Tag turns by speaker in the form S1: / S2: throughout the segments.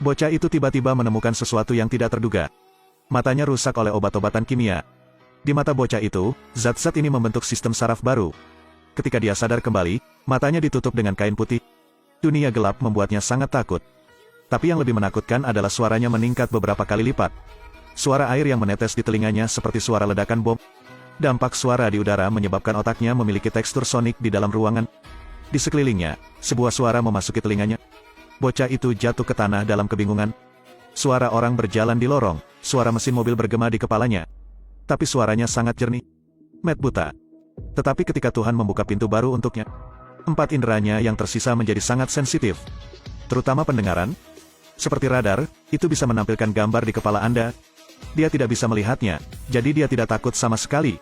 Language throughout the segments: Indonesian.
S1: Bocah itu tiba-tiba menemukan sesuatu yang tidak terduga. Matanya rusak oleh obat-obatan kimia. Di mata bocah itu, zat-zat ini membentuk sistem saraf baru. Ketika dia sadar kembali, matanya ditutup dengan kain putih. Dunia gelap membuatnya sangat takut. Tapi yang lebih menakutkan adalah suaranya meningkat beberapa kali lipat. Suara air yang menetes di telinganya seperti suara ledakan bom. Dampak suara di udara menyebabkan otaknya memiliki tekstur sonik di dalam ruangan. Di sekelilingnya, sebuah suara memasuki telinganya. Bocah itu jatuh ke tanah dalam kebingungan. Suara orang berjalan di lorong, suara mesin mobil bergema di kepalanya. Tapi suaranya sangat jernih. Matt buta. Tetapi ketika Tuhan membuka pintu baru untuknya, 4 inderanya yang tersisa menjadi sangat sensitif. Terutama pendengaran. Seperti radar, itu bisa menampilkan gambar di kepala Anda. Dia tidak bisa melihatnya, jadi dia tidak takut sama sekali.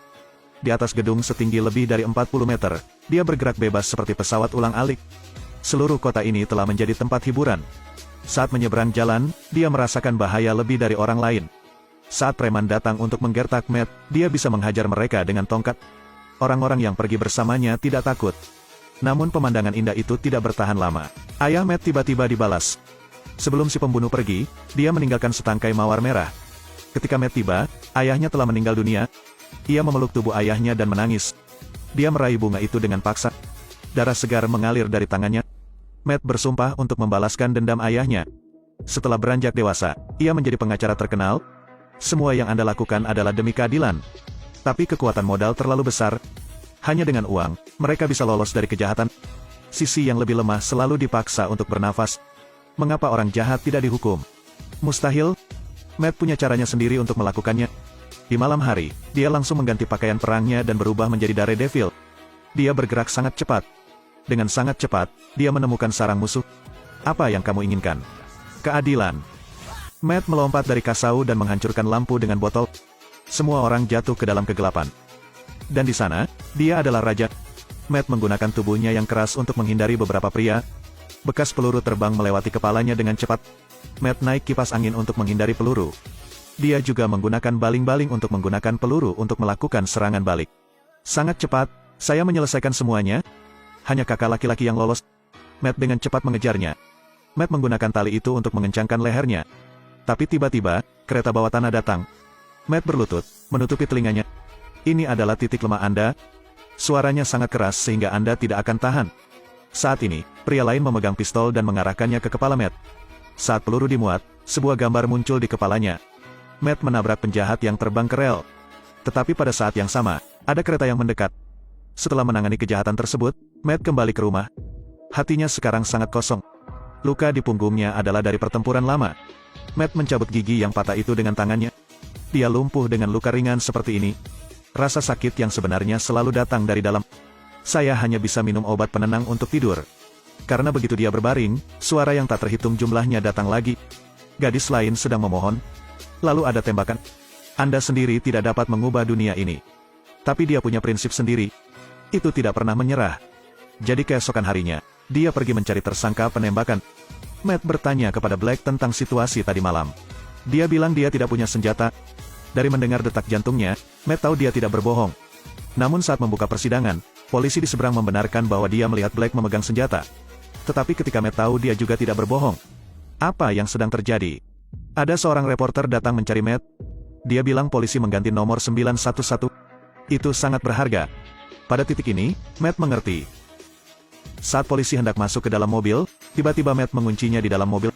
S1: Di atas gedung setinggi lebih dari 40 meter, dia bergerak bebas seperti pesawat ulang-alik. Seluruh kota ini telah menjadi tempat hiburan. Saat menyeberang jalan, dia merasakan bahaya lebih dari orang lain. Saat preman datang untuk menggertak Matt, dia bisa menghajar mereka dengan tongkat. Orang-orang yang pergi bersamanya tidak takut. Namun pemandangan indah itu tidak bertahan lama. Ayah Matt tiba-tiba dibalas. Sebelum si pembunuh pergi, dia meninggalkan setangkai mawar merah. Ketika Matt tiba, ayahnya telah meninggal dunia. Ia memeluk tubuh ayahnya dan menangis. Dia meraih bunga itu dengan paksa. Darah segar mengalir dari tangannya. Matt bersumpah untuk membalaskan dendam ayahnya. Setelah beranjak dewasa, ia menjadi pengacara terkenal. Semua yang Anda lakukan adalah demi keadilan. Tapi kekuatan modal terlalu besar. Hanya dengan uang, mereka bisa lolos dari kejahatan. Sisi yang lebih lemah selalu dipaksa untuk bernafas. Mengapa orang jahat tidak dihukum? Mustahil. Matt punya caranya sendiri untuk melakukannya. Di malam hari, dia langsung mengganti pakaian perangnya dan berubah menjadi Daredevil. Dia bergerak sangat cepat. Dengan sangat cepat, dia menemukan sarang musuh. Apa yang kamu inginkan? Keadilan. Matt melompat dari kasau dan menghancurkan lampu dengan botol. Semua orang jatuh ke dalam kegelapan. Dan di sana, dia adalah raja. Matt menggunakan tubuhnya yang keras untuk menghindari beberapa pria. Bekas peluru terbang melewati kepalanya dengan cepat. Matt naik kipas angin untuk menghindari peluru. Dia juga menggunakan baling-baling untuk menggunakan peluru untuk melakukan serangan balik. Sangat cepat, saya menyelesaikan semuanya. Hanya kakak laki-laki yang lolos. Matt dengan cepat mengejarnya. Matt menggunakan tali itu untuk mengencangkan lehernya. Tapi tiba-tiba, kereta bawah tanah datang. Matt berlutut, menutupi telinganya. Ini adalah titik lemah Anda. Suaranya sangat keras sehingga Anda tidak akan tahan. Saat ini, pria lain memegang pistol dan mengarahkannya ke kepala Matt. Saat peluru dimuat, sebuah gambar muncul di kepalanya. Matt menabrak penjahat yang terbang ke rel. Tetapi pada saat yang sama, ada kereta yang mendekat. Setelah menangani kejahatan tersebut, Matt kembali ke rumah. Hatinya sekarang sangat kosong. Luka di punggungnya adalah dari pertempuran lama. Matt mencabut gigi yang patah itu dengan tangannya. Dia lumpuh dengan luka ringan seperti ini. Rasa sakit yang sebenarnya selalu datang dari dalam. Saya hanya bisa minum obat penenang untuk tidur. Karena begitu dia berbaring, suara yang tak terhitung jumlahnya datang lagi. Gadis lain sedang memohon. Lalu ada tembakan. Anda sendiri tidak dapat mengubah dunia ini. Tapi dia punya prinsip sendiri. Itu tidak pernah menyerah. Jadi keesokan harinya, dia pergi mencari tersangka penembakan. Matt bertanya kepada Black tentang situasi tadi malam. Dia bilang dia tidak punya senjata. Dari mendengar detak jantungnya, Matt tahu dia tidak berbohong. Namun saat membuka persidangan, polisi di seberang membenarkan bahwa dia melihat Black memegang senjata. Tetapi ketika Matt tahu dia juga tidak berbohong. Apa yang sedang terjadi? Ada seorang reporter datang mencari Matt. Dia bilang polisi mengganti nomor 911. Itu sangat berharga. Pada titik ini, Matt mengerti. Saat polisi hendak masuk ke dalam mobil, tiba-tiba Matt menguncinya di dalam mobil.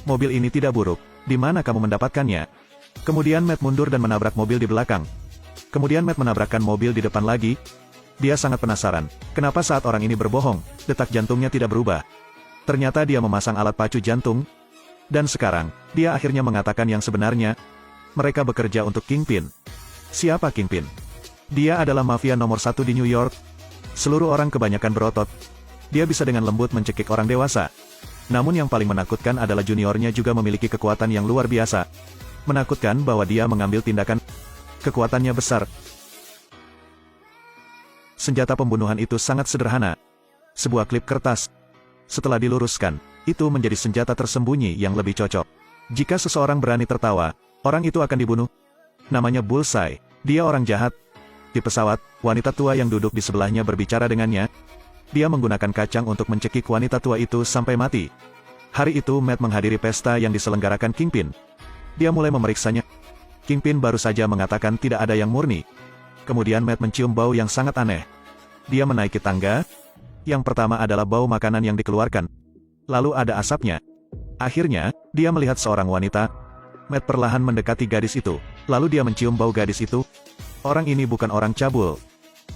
S1: Mobil ini tidak buruk. Di mana kamu mendapatkannya? Kemudian Matt mundur dan menabrak mobil di belakang. Kemudian Matt menabrakkan mobil di depan lagi. Dia sangat penasaran, kenapa saat orang ini berbohong, detak jantungnya tidak berubah. Ternyata dia memasang alat pacu jantung. Dan sekarang, dia akhirnya mengatakan yang sebenarnya. Mereka bekerja untuk Kingpin. Siapa Kingpin? Dia adalah mafia nomor 1 di New York. Seluruh orang kebanyakan berotot. Dia bisa dengan lembut mencekik orang dewasa. Namun yang paling menakutkan adalah juniornya juga memiliki kekuatan yang luar biasa. Menakutkan bahwa dia mengambil tindakan. Kekuatannya besar. Senjata pembunuhan itu sangat sederhana. Sebuah klip kertas. Setelah diluruskan, itu menjadi senjata tersembunyi yang lebih cocok. Jika seseorang berani tertawa, orang itu akan dibunuh. Namanya Bullseye. Dia orang jahat. Di pesawat, wanita tua yang duduk di sebelahnya berbicara dengannya. Dia menggunakan kacang untuk mencekik wanita tua itu sampai mati. Hari itu Matt menghadiri pesta yang diselenggarakan Kingpin. Dia mulai memeriksanya. Kingpin baru saja mengatakan tidak ada yang murni. Kemudian Matt mencium bau yang sangat aneh. Dia menaiki tangga. Yang pertama adalah bau makanan yang dikeluarkan. Lalu ada asapnya. Akhirnya, dia melihat seorang wanita. Matt perlahan mendekati gadis itu. Lalu dia mencium bau gadis itu. Orang ini bukan orang cabul.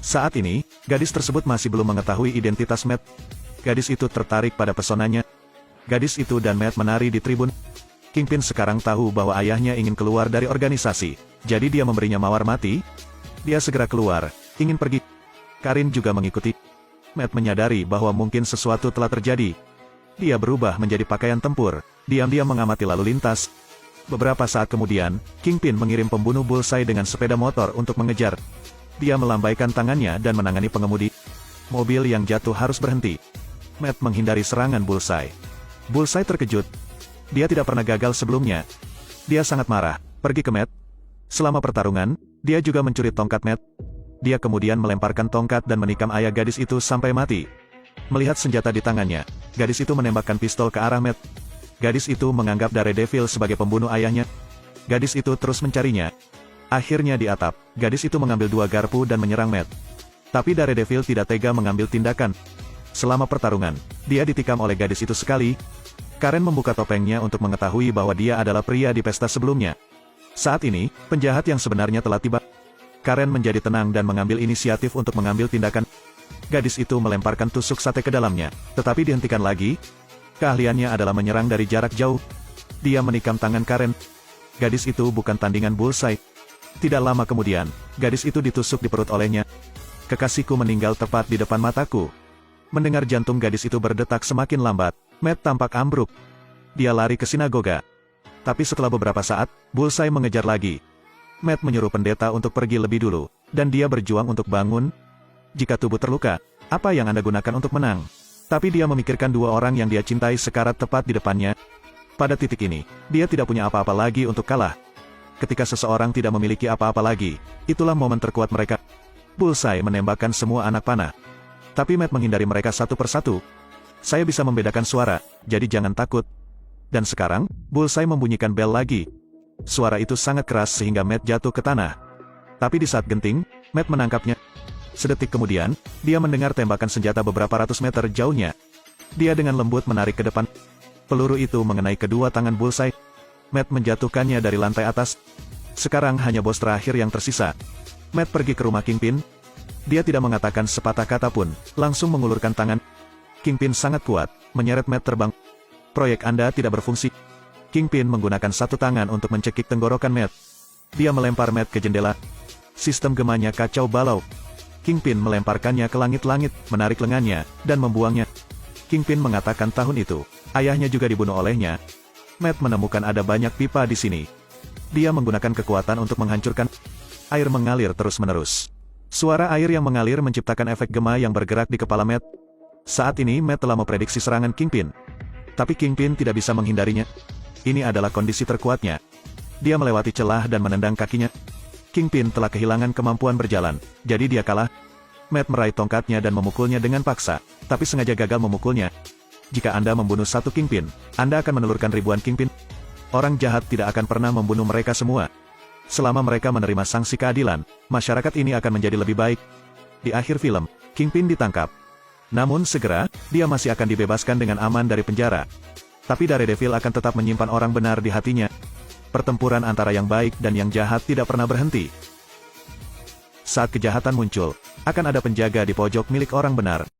S1: Saat ini, gadis tersebut masih belum mengetahui identitas Matt. Gadis itu tertarik pada pesonanya. Gadis itu dan Matt menari di tribun. Kingpin sekarang tahu bahwa ayahnya ingin keluar dari organisasi. Jadi dia memberinya mawar mati. Dia segera keluar, ingin pergi. Karin juga mengikuti. Matt menyadari bahwa mungkin sesuatu telah terjadi. Dia berubah menjadi pakaian tempur. Diam-diam mengamati lalu lintas. Beberapa saat kemudian, Kingpin mengirim pembunuh Bullseye dengan sepeda motor untuk mengejar. Dia melambaikan tangannya dan menangani pengemudi. Mobil yang jatuh harus berhenti. Matt menghindari serangan Bullseye. Bullseye terkejut. Dia tidak pernah gagal sebelumnya. Dia sangat marah, pergi ke Matt. Selama pertarungan, dia juga mencuri tongkat Matt. Dia kemudian melemparkan tongkat dan menikam ayah gadis itu sampai mati. Melihat senjata di tangannya, gadis itu menembakkan pistol ke arah Matt. Gadis itu menganggap Daredevil sebagai pembunuh ayahnya. Gadis itu terus mencarinya. Akhirnya di atap, gadis itu mengambil 2 garpu dan menyerang Matt. Tapi Daredevil tidak tega mengambil tindakan. Selama pertarungan, dia ditikam oleh gadis itu sekali. Karen membuka topengnya untuk mengetahui bahwa dia adalah pria di pesta sebelumnya. Saat ini, penjahat yang sebenarnya telah tiba. Karen menjadi tenang dan mengambil inisiatif untuk mengambil tindakan. Gadis itu melemparkan tusuk sate ke dalamnya, tetapi dihentikan lagi. Keahliannya adalah menyerang dari jarak jauh. Dia menikam tangan Karen. Gadis itu bukan tandingan Bullseye. Tidak lama kemudian, gadis itu ditusuk di perut olehnya. Kekasihku meninggal tepat di depan mataku. Mendengar jantung gadis itu berdetak semakin lambat, Matt tampak ambruk. Dia lari ke sinagoga. Tapi setelah beberapa saat, Bullseye mengejar lagi. Matt menyuruh pendeta untuk pergi lebih dulu, dan dia berjuang untuk bangun. Jika tubuh terluka, apa yang Anda gunakan untuk menang? Tapi dia memikirkan 2 orang yang dia cintai sekarat tepat di depannya. Pada titik ini, dia tidak punya apa-apa lagi untuk kalah. Ketika seseorang tidak memiliki apa-apa lagi, itulah momen terkuat mereka. Bullseye menembakkan semua anak panah. Tapi Matt menghindari mereka satu persatu. Saya bisa membedakan suara, jadi jangan takut. Dan sekarang, Bullseye membunyikan bel lagi. Suara itu sangat keras sehingga Matt jatuh ke tanah. Tapi di saat genting, Matt menangkapnya. Sedetik kemudian, dia mendengar tembakan senjata beberapa ratus meter jauhnya. Dia dengan lembut menarik ke depan. Peluru itu mengenai kedua tangan Bullseye. Matt menjatuhkannya dari lantai atas. Sekarang hanya bos terakhir yang tersisa. Matt pergi ke rumah Kingpin. Dia tidak mengatakan sepatah kata pun, langsung mengulurkan tangan. Kingpin sangat kuat, menyeret Matt terbang. Proyek Anda tidak berfungsi. Kingpin menggunakan satu tangan untuk mencekik tenggorokan Matt. Dia melempar Matt ke jendela. Sistem gemanya kacau balau. Kingpin melemparkannya ke langit-langit, menarik lengannya, dan membuangnya. Kingpin mengatakan tahun itu, ayahnya juga dibunuh olehnya. Matt menemukan ada banyak pipa di sini. Dia menggunakan kekuatan untuk menghancurkan. Air mengalir terus-menerus. Suara air yang mengalir menciptakan efek gema yang bergerak di kepala Matt. Saat ini Matt telah memprediksi serangan Kingpin. Tapi Kingpin tidak bisa menghindarinya. Ini adalah kondisi terkuatnya. Dia melewati celah dan menendang kakinya. Kingpin telah kehilangan kemampuan berjalan, jadi dia kalah. Matt meraih tongkatnya dan memukulnya dengan paksa, tapi sengaja gagal memukulnya. Jika Anda membunuh satu Kingpin, Anda akan menelurkan ribuan Kingpin. Orang jahat tidak akan pernah membunuh mereka semua. Selama mereka menerima sanksi keadilan, masyarakat ini akan menjadi lebih baik. Di akhir film, Kingpin ditangkap. Namun segera, dia masih akan dibebaskan dengan aman dari penjara. Tapi Daredevil akan tetap menyimpan orang benar di hatinya. Pertempuran antara yang baik dan yang jahat tidak pernah berhenti. Saat kejahatan muncul, akan ada penjaga di pojok milik orang benar.